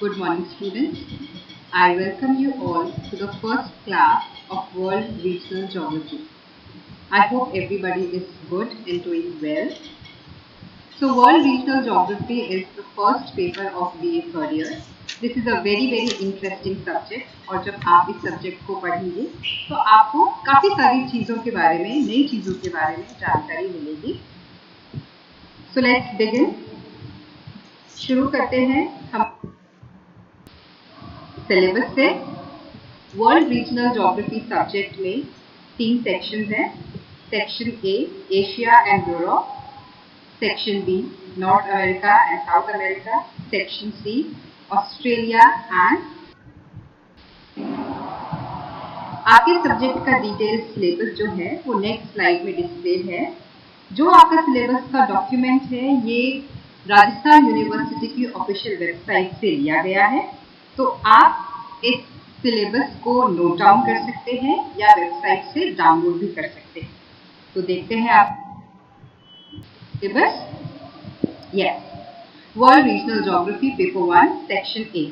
Good morning, students. I welcome you all to the first class of World Regional Geography. I hope everybody is good and doing well. So, World Regional Geography is the first paper of BA third year. This is a very interesting subject और जब आप इस subject को पढ़ेंगे तो आपको काफ़ी सारी चीज़ों के बारे में, नई चीज़ों के बारे में जानकारी मिलेगी. So let's begin. शुरू करते हैं हम सिलेबस से. वर्ल्ड रीजनल ज्योग्राफी सब्जेक्ट में 3 सेक्शंस हैं. Section A Asia and Europe, section B North America and South America, section C Australia and. आपके सब्जेक्ट का डिटेल सिलेबस जो है वो नेक्स्ट स्लाइड में डिस्प्ले है. जो आपका सिलेबस का डॉक्यूमेंट है ये राजस्थान यूनिवर्सिटी की ऑफिशियल वेबसाइट से लिया गया है. तो आप इस सिलेबस को नोट डाउन कर सकते हैं या वेबसाइट से डाउनलोड भी कर सकते हैं. तो देखते हैं आप syllabus. Yes, world regional geography paper 1 section A.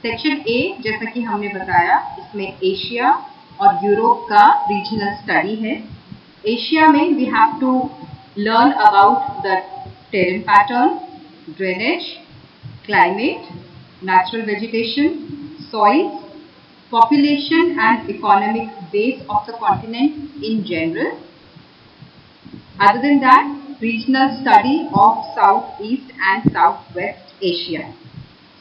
Section A जैसा कि हमने बताया इसमें एशिया और यूरोप का रीजनल स्टडी है. एशिया में we have to learn about the terrain pattern, drainage, climate, natural vegetation, soils, population and economic base of the continent in general. Other than that, regional study of Southeast and Southwest Asia.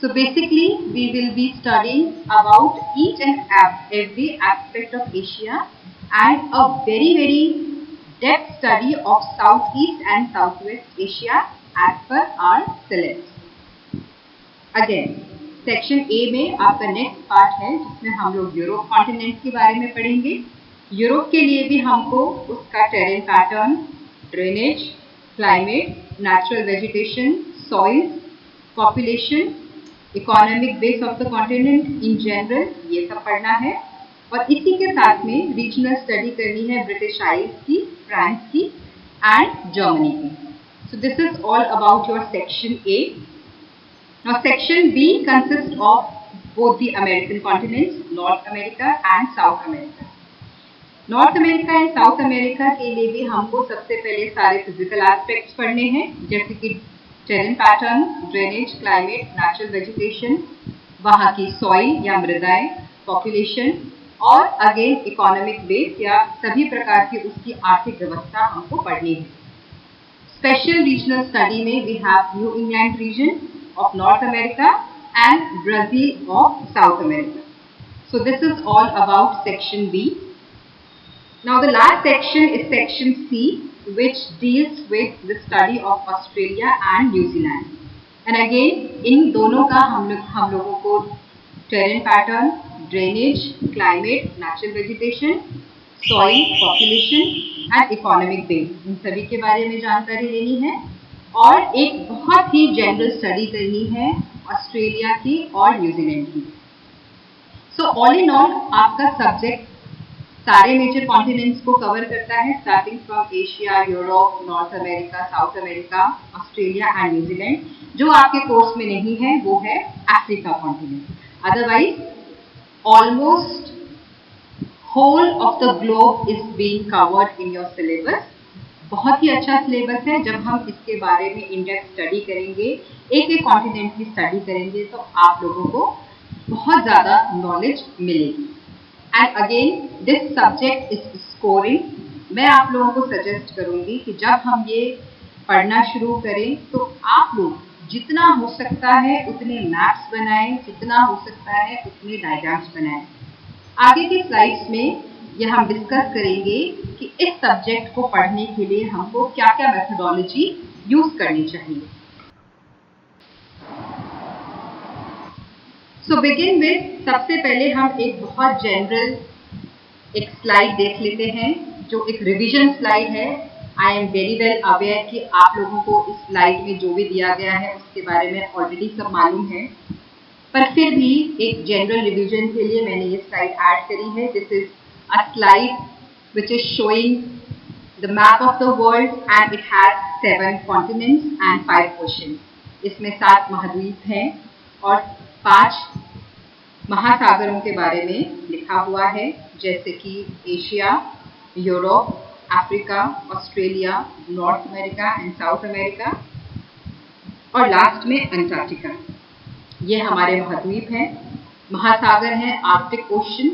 So basically, we will be studying about each and every aspect of Asia and a very depth study of Southeast and Southwest Asia as per our syllabus. Again section A में आपका next part है जिसमें हम लोग Europe continent के बारे में पढ़ेंगे. यूरोप के लिए भी हमको उसका terrain pattern, drainage, climate, natural vegetation, soils, population, economic base of the continent in general, ये सब पढ़ना है. और इसी के साथ में रीजनल स्टडी करनी है ब्रिटिश आइल्स की, फ्रांस की एंड जर्मनी की. So this is all about your section A. Now section B consists of both the American continents, North America and South America. North America and South America के लिए भी हमको सबसे पहले सारे फिजिकल एस्पेक्ट्स पढ़ने हैं जैसे कि terrain pattern, drainage, climate, natural vegetation, वहाँ की सॉइल या मृदाएं, पॉपुलेशन और अगेन इकोनॉमिक बेस या सभी प्रकार की उसकी आर्थिक व्यवस्था हमको पढ़नी है. स्पेशल रीजनल स्टडी में we have New England region of North America and Brazil of South America. So this is all about section B. Now the last section is section C, which deals with the study of Australia and New Zealand. And again इन दोनों का हम लोगों को terrain pattern, drainage, climate, natural vegetation, soil, population and economic base, इन सभी के बारे में जानकारी लेनी है. और एक बहुत ही जनरल स्टडी करनी है ऑस्ट्रेलिया की और न्यूजीलैंड की. सो ऑल इन ऑल आपका सब्जेक्ट सारे मेजर कॉन्टिनेंट्स को कवर करता है starting from Asia, Europe, North America, South America, Australia and New Zealand. जो आपके कोर्स में नहीं है वो है Africa continent. Otherwise almost whole of the globe is being covered in your syllabus. बहुत ही अच्छा सिलेबस है. जब हम इसके बारे में इन डेप्थ स्टडी करेंगे, एक कॉन्टिनेंट की स्टडी करेंगे तो आप लोगों को बहुत ज़्यादा नॉलेज मिलेगी. And again this subject is scoring. मैं आप लोगों को सजेस्ट करूंगी कि जब हम ये पढ़ना शुरू करें तो आप लोग जितना हो सकता है उतने मैप्स बनाएं, जितना हो सकता है उतने डायग्राम्स बनाएं. आगे की स्लाइड्स में यह हम डिस्कस करेंगे कि इस सब्जेक्ट को पढ़ने के लिए हमको क्या क्या मेथोडोलॉजी यूज करनी चाहिए. सो बिगिन विद, सबसे पहले हम एक बहुत जनरल एक स्लाइड देख लेते हैं जो एक रिवीजन स्लाइड है. I am very well aware कि आप लोगों को इस स्लाइड में जो भी दिया गया है उसके बारे में ऑलरेडी सब मालूम है, पर फिर भी एक जनरल रिवीजन के लिए मैंने ये स्लाइड ऐड करी है. This is a slide which is showing the map of the world and it has 7 continents and 5 oceans. इसमें 7 महाद्वीप हैं और 5 महासागरों के बारे में लिखा हुआ है, जैसे कि Asia, Europe, Africa, Australia, north America and South America, और लास्ट में अंटार्कटिका। ये हमारे महाद्वीप हैं। महासागर हैं Arctic ocean,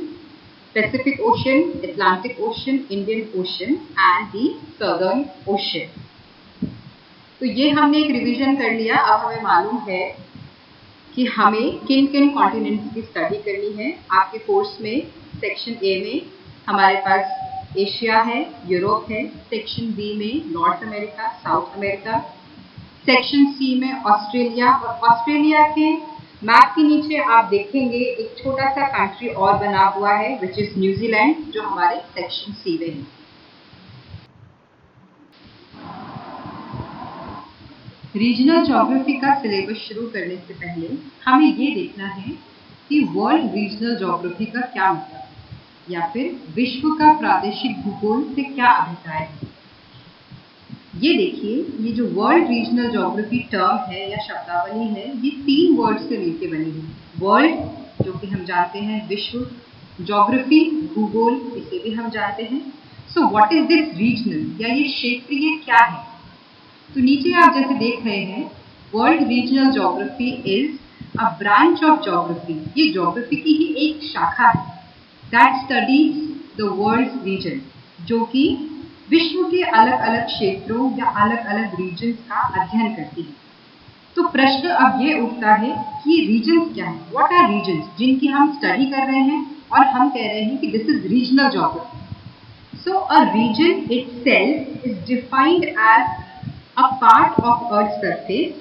Pacific ocean, Atlantic ocean, Indian ocean and the southern ocean. तो ये हमने एक रिवीजन कर लिया। अब हमें मालूम है कि हमें किन किन कॉन्टिनेंट्स की स्टडी करनी है। आपके कोर्स में सेक्शन ए में हमारे पास एशिया है, यूरोप है, सेक्शन बी में North America, South America, section C में ऑस्ट्रेलिया, और ऑस्ट्रेलिया के मैप के नीचे आप देखेंगे एक छोटा सा कंट्री और बना हुआ है विच इज न्यूजीलैंड, जो हमारे सेक्शन सी में है। रीजनल ज्योग्राफी का सिलेबस शुरू करने से पहले हमें ये देखना है कि वर्ल्ड रीजनल ज्योग्राफी का क्या मतलब है, या फिर विश्व का प्रादेशिक भूगोल से क्या अभिप्राय है। ये देखिए, ये जो वर्ल्ड रीजनल ज्योग्राफी टर्म है या शब्दावली है, ये 3 वर्ड से मिलकर बनी है। वर्ल्ड, जो कि हम जानते हैं विश्व, ज्योग्राफी भूगोल, इसे भी हम जानते हैं। So what is this regional, या ये क्षेत्रीय क्या है। तो नीचे आप जैसे देख रहे हैं, world regional geography is a branch of geography. ये ज्योग्राफी की ही एक शाखा है that studies the world region, जो कि विश्व के अलग अलग क्षेत्रों या अलग अलग रीजन्स का अध्ययन करती है। तो प्रश्न अब ये उठता है कि रीजन्स क्या है, व्हाट आर रीजन्स, जिनकी हम स्टडी कर रहे हैं और हम कह रहे हैं कि this is regional geography. So a region itself is defined as a part of Earth's surface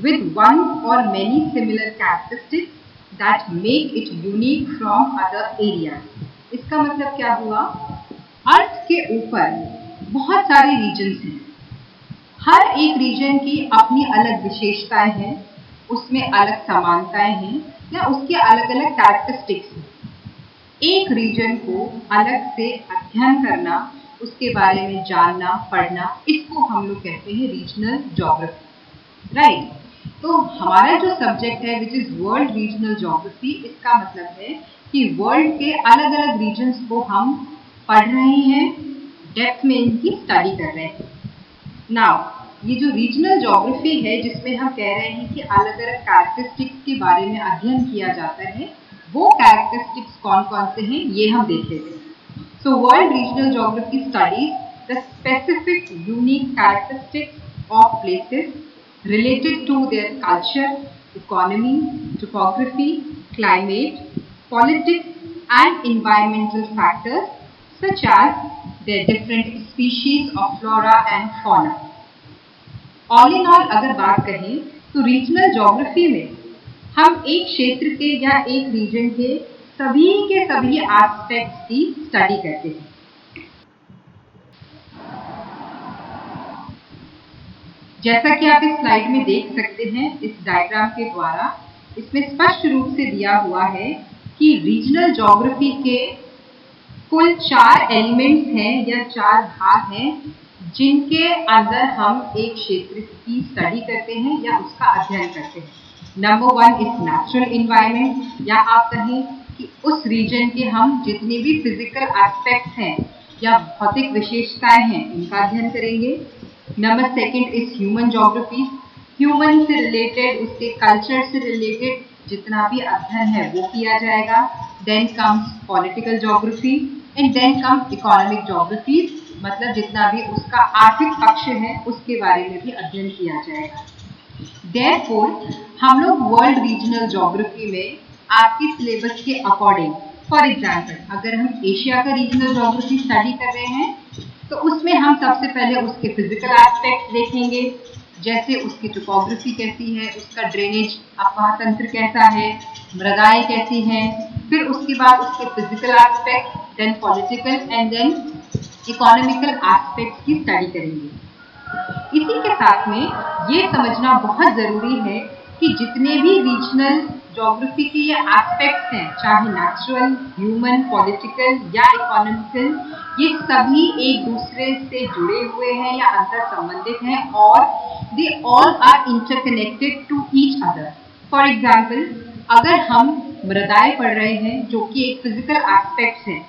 with one or many similar characteristics that make it unique from other areas। इसका मतलब क्या हुआ, अर्थ के ऊपर बहुत सारे रीजन्स हैं। हर एक रीजन की अपनी अलग विशेषताएं हैं, उसमें अलग समानताएं हैं, या उसके अलग अलग कैरेक्टरिस्टिक्स हैं। एक रीजन को अलग से अध्ययन करना, उसके बारे में जानना, पढ़ना, इसको हम लोग कहते हैं रीजनल ज्योग्राफी, राइट। तो हमारा जो सब्जेक्ट है which is world regional geography, इसका मतलब है कि वर्ल्ड के अलग अलग रीजन्स को हम पढ़ रहे हैं, डेप्थ में इनकी स्टडी कर रहे हैं। नाउ ये जो रीजनल ज्योग्राफी है, जिसमें हम कह रहे हैं कि अलग अलग कैरेक्टरिस्टिक्स के बारे में अध्ययन किया जाता है, वो कैरेक्टरिस्टिक्स कौन कौन से हैं ये हम देख लेते हैं। So world regional geography studies the specific unique characteristics of places related to their culture, economy, topography, climate, politics and environmental factors such as their different species of flora and fauna। All in all अगर बात कहें तो regional geography में हम एक क्षेत्र के या एक रीजन के सभी के सभी एस्पेक्ट्स की स्टडी करते हैं। जैसा कि आप इस स्लाइड में देख सकते हैं, इस डायग्राम के द्वारा इसमें स्पष्ट रूप से दिया हुआ है कि रीजनल ज्योग्राफी के कुल 4 एलिमेंट्स हैं या 4 भाग हैं, जिनके अंदर हम एक क्षेत्र की स्टडी करते हैं या उसका अध्ययन करते हैं। नंबर 1 इज नेचुरल इन्वायरमेंट, या आप कहें कि उस रीजन के हम जितने भी फिजिकल एस्पेक्ट्स हैं या भौतिक विशेषताएं हैं, इनका अध्ययन करेंगे। Number 2 is human geography, human से रिलेटेड, उसके कल्चर से रिलेटेड जितना भी अध्ययन है वो किया जाएगा। Then comes political geography and then comes economic geography, मतलब जितना भी उसका आर्थिक पक्ष है उसके बारे में भी अध्ययन किया जाएगा। देयरफॉर हम लोग वर्ल्ड रीजनल ज्योग्राफी में आपके सिलेबस के अकॉर्डिंग, फॉर एग्जाम्पल अगर हम एशिया का रीजनल ज्योग्राफी स्टडी कर रहे हैं तो उसमें हम सबसे पहले उसके फिजिकल एस्पेक्ट देखेंगे, जैसे उसकी टोपोग्राफी कैसी है, उसका ड्रेनेज अपवाह तंत्र कैसा है, मृदाएं कैसी हैं, फिर उसके बाद उसके physical aspect, then political and then economical aspects की स्टडी करेंगे। इसी के साथ में ये समझना बहुत ज़रूरी है कि जितने भी रीजनल ज्योग्राफी के ये एस्पेक्ट्स हैं, चाहे नेचुरल, ह्यूमन, पॉलिटिकल या इकोनॉमिकल, ये सभी एक दूसरे से जुड़े हुए हैं या अंतर संबंधित हैं और they all are interconnected to each other. For example अगर हम मृदाएं पढ़ रहे हैं जो कि एक फिजिकल एस्पेक्ट्स है,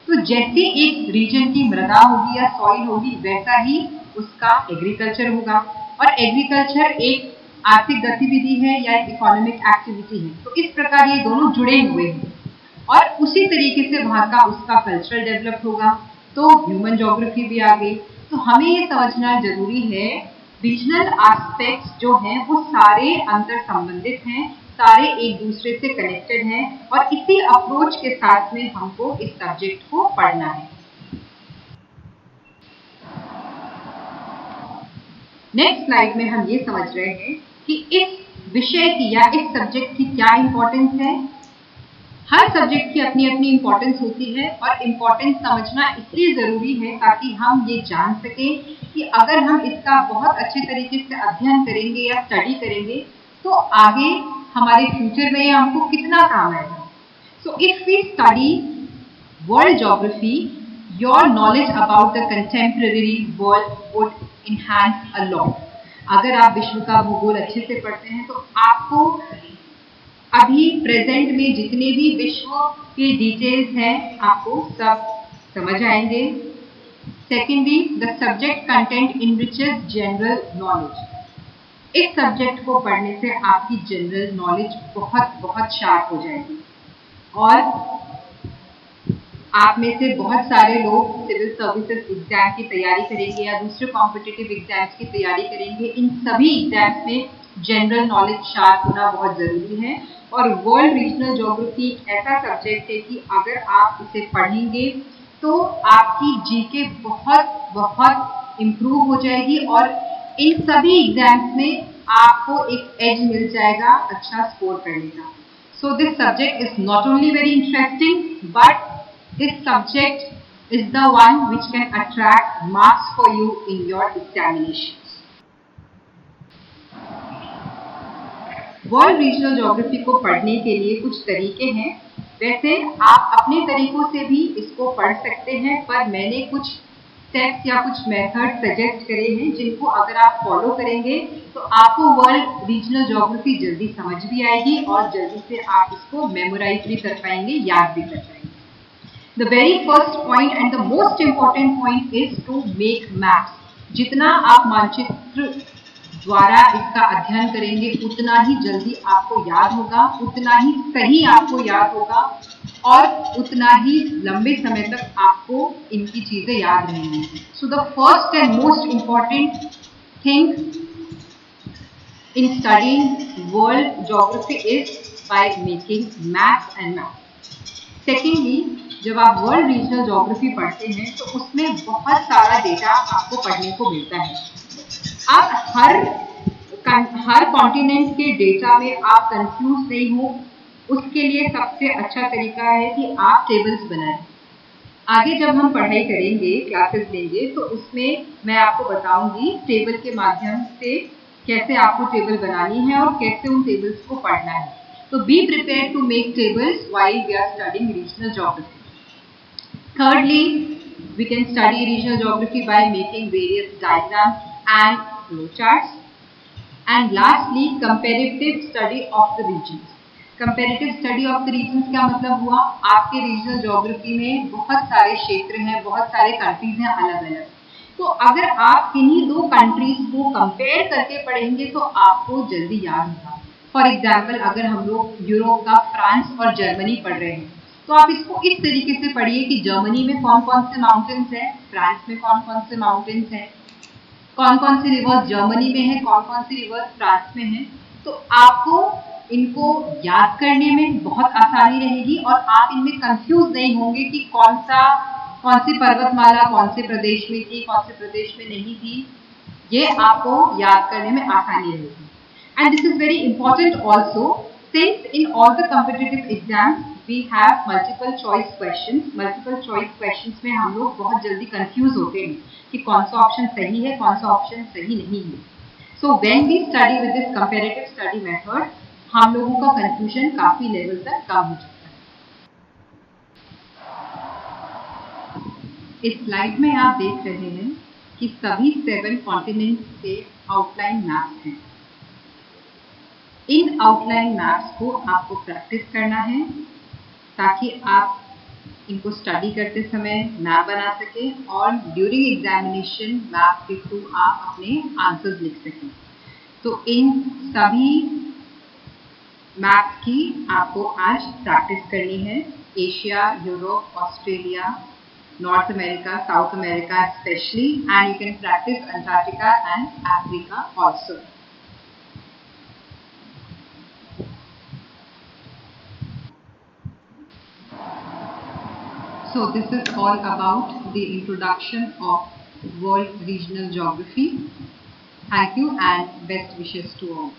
तो जैसे एक रीजन की मृदा होगी या सॉइल होगी वैसा ही उसका एग्रीकल्चर होगा। और एग्रीकल्चर एक आर्थिक गतिविधि है या एक इकोनॉमिक एक्टिविटी है, तो इस प्रकार ये दोनों जुड़े हुए हैं और उसी तरीके से वहाँ का उसका कल्चरल डेवलप होगा। तो ह्यूमन ज्योग्राफी भी आ गई। तो हमें ये समझना जरूरी है रीजनल एस्पेक्ट्स जो हैं वो सारे अंतर संबंधित हैं, सारे एक दूसरे से कनेक्टेड हैं और इसी अप्रोच के साथ में हमको इस सब्जेक्ट को पढ़ना है। नेक्स्ट स्लाइड में हम ये समझ रहे हैं कि इस विषय की या इस सब्जेक्ट की क्या इंपॉर्टेंस है। हर सब्जेक्ट की अपनी अपनी इंपॉर्टेंस होती है और इंपॉर्टेंस समझना इसलिए जरूरी है ताकि हम ये जान सकें कि अगर हम इसका बहुत अच्छे तरीके से अध्ययन करेंगे या स्टडी करेंगे तो आगे हमारे फ्यूचर में हमको कितना काम आएगा। So if we study world geography, your knowledge about the contemporary world would enhance a lot. अगर आप विश्व का भूगोल अच्छे से पढ़ते हैं तो आपको अभी प्रेजेंट में जितने भी विश्व के डिटेल्स हैं आपको सब समझ आएंगे। Secondly, the subject content enriches general knowledge. इस सब्जेक्ट को पढ़ने से आपकी जनरल नॉलेज बहुत बहुत शार्प हो जाएगी और आप में से बहुत सारे लोग सिविल सर्विसेज एग्जाम की तैयारी करेंगे या दूसरे कॉम्पिटिटिव एग्जाम्स की तैयारी करेंगे। इन सभी एग्जाम्स में जनरल नॉलेज शार्प होना बहुत जरूरी है और वर्ल्ड रीजनल ज्योग्राफी एक ऐसा सब्जेक्ट है कि अगर आप इसे पढ़ेंगे तो आपकी जीके बहुत बहुत इम्प्रूव हो जाएगी और इन सभी एग्जाम्स में आपको एक एज मिल जाएगा अच्छा स्कोर करने का। So this subject is not only very interesting but this subject is the one which can attract marks for you in your examinations. World regional geography को पढ़ने के लिए कुछ तरीके हैं। वैसे आप अपने तरीकों से भी इसको पढ़ सकते हैं, पर मैंने कुछ स्टेप्स या कुछ मेथड सजेस्ट करे हैं जिनको अगर आप फॉलो करेंगे तो आपको वर्ल्ड रीजनल ज्योग्राफी जल्दी समझ भी आएगी और जल्दी से आप इसको मेमोराइज भी कर पाएंगे, याद भी कर पाएंगे। The very first point and the most important point is to make maps. जितना आप मानचित्र द्वारा इसका अध्ययन करेंगे उतना ही जल्दी आपको याद होगा, उतना ही सही आपको याद होगा और उतना ही लंबे समय तक आपको इनकी चीजें याद रहेंगी। So the first and most important thing in studying world geography is by making maps and maps. Secondly, जब आप वर्ल्ड रीजनल ज्योग्राफी पढ़ते हैं तो उसमें बहुत सारा डेटा आपको पढ़ने को मिलता है। आप हर कॉन्टिनेंट के डेटा में आप कंफ्यूज नहीं हो, उसके लिए सबसे अच्छा तरीका है कि आप टेबल्स बनाएं। आगे जब हम पढ़ाई करेंगे, क्लासेस लेंगे, तो उसमें मैं आपको बताऊंगी टेबल के माध्यम से कैसे आपको टेबल बनानी है और कैसे उन टेबल्स को पढ़ना है। तो be prepared to make tables while we are studying regional geography. Thirdly, we can study regional geography by making various diagrams and flowcharts. And lastly, comparative study of the regions. Comparative study of the regions क्या मतलब हुआ? आपके regional geography में बहुत सारे क्षेत्र हैं, बहुत सारे countries हैं अलग अलग। तो अगर आप किन्हीं दो countries को compare करके पढ़ेंगे तो आपको जल्दी याद होगा। For example, अगर हम लोग यूरोप का फ्रांस और जर्मनी पढ़ रहे हैं तो आप इसको इस तरीके से पढ़िए कि जर्मनी में कौन कौन से माउंटेन्स हैं, फ्रांस में कौन कौन से माउंटेन्स हैं, कौन कौन से रिवर्स जर्मनी में है, कौन कौन से रिवर्स फ्रांस में है। तो आपको इनको याद करने में बहुत आसानी रहेगी और आप इनमें कंफ्यूज नहीं होंगे कि कौन सी पर्वतमाला कौन से प्रदेश में थी, कौन से प्रदेश में नहीं थी। ये आपको याद करने में आसानी रहेगी। And this is very important also since in all the competitive exams we have multiple choice questions. Multiple choice questions में हम लोग बहुत जल्दी कंफ्यूज होते हैं कि कौन सा ऑप्शन सही है, कौन सा ऑप्शन सही नहीं है। So when we study with this comparative study method, हम लोगों का कंफ्यूजन काफी लेवल तक कम हो जाता है। इस स्लाइड में आप देख रहे हैं कि सभी 7 कॉन्टिनेंट्स के आउटलाइन मैप्स हैं। इन आउटलाइन मैप्स को आपको प्रैक्टिस करना है ताकि आप इनको स्टडी करते समय मैप बना सकें और ड्यूरिंग एग्जामिनेशन मैप के थ्रू आप अपने आंसर्स लिख सकें। तो इन सभी मैप्स की आपको आज प्रैक्टिस करनी है। Asia, Europe, Australia, North America, South America especially, and you can practice Antarctica and Africa also. So this is all about the introduction of World Regional Geography. Thank you and best wishes to all.